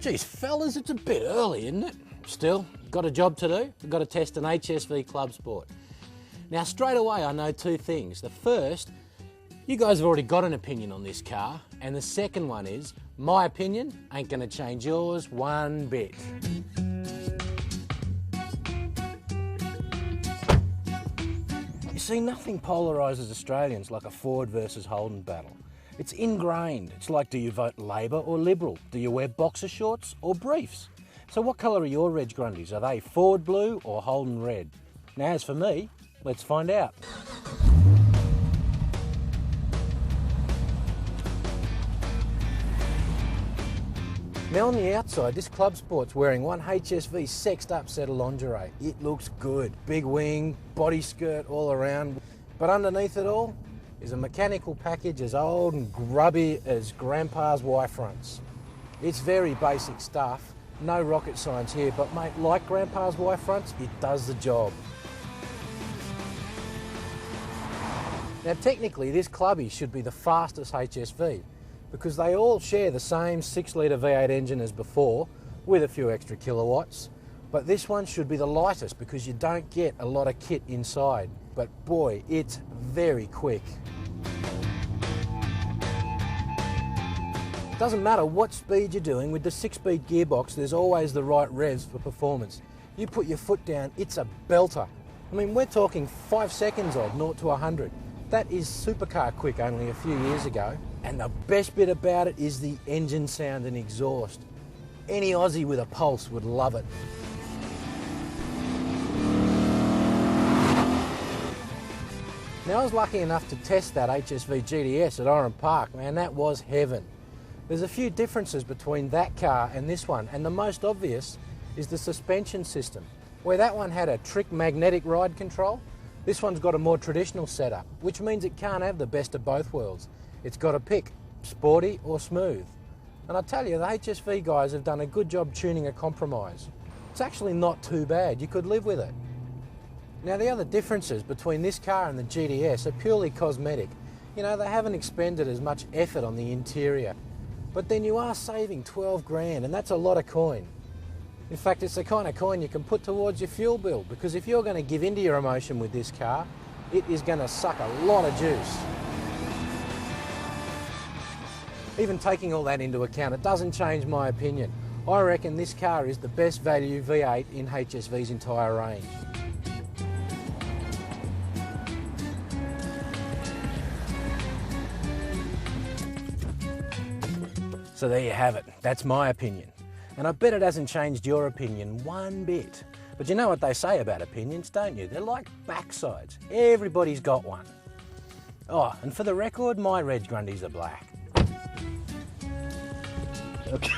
Geez, fellas, it's a bit early, isn't it? Still, got a job to do. We've got to test an HSV ClubSport. Now, straight away, I know two things. The first, you guys have already got an opinion on this car, and the second one is, my opinion ain't going to change yours one bit. You see, nothing polarises Australians like a Ford versus Holden battle. It's ingrained. It's like, do you vote Labor or Liberal? Do you wear boxer shorts or briefs? So what colour are your Reg Grundies? Are they Ford blue or Holden red? Now, as for me, let's find out. Now, on the outside, this ClubSport's wearing one HSV sexed up set of lingerie. It looks good. Big wing, body skirt all around. But underneath it all is a mechanical package as old and grubby as Grandpa's Y-fronts. It's very basic stuff. No rocket science here, but mate, like Grandpa's Y-fronts, it does the job. Now, technically, this clubby should be the fastest HSV because they all share the same 6-litre V8 engine as before with a few extra kilowatts. But this one should be the lightest because you don't get a lot of kit inside. But boy, it's very quick. Doesn't matter what speed you're doing, with the 6-speed gearbox, there's always the right revs for performance. You put your foot down, it's a belter. I mean, we're talking 5 seconds of 0 to 100. That is supercar quick only a few years ago. And the best bit about it is the engine sound and exhaust. Any Aussie with a pulse would love it. Now, I was lucky enough to test that HSV GTS at Oran Park. Man, that was heaven. There's a few differences between that car and this one, and the most obvious is the suspension system. Where that one had a trick magnetic ride control, this one's got a more traditional setup, which means it can't have the best of both worlds. It's got to pick sporty or smooth. And I tell you, the HSV guys have done a good job tuning a compromise. It's actually not too bad, you could live with it. Now, the other differences between this car and the GTS are purely cosmetic. You know, they haven't expended as much effort on the interior. But then you are saving 12 grand, and that's a lot of coin. In fact, it's the kind of coin you can put towards your fuel bill, because if you're going to give into your emotion with this car, it is going to suck a lot of juice. Even taking all that into account, it doesn't change my opinion. I reckon this car is the best value V8 in HSV's entire range. So there you have it, that's my opinion. And I bet it hasn't changed your opinion one bit. But you know what they say about opinions, don't you? They're like backsides. Everybody's got one. Oh, and for the record, my Reg Grundies are black. Okay.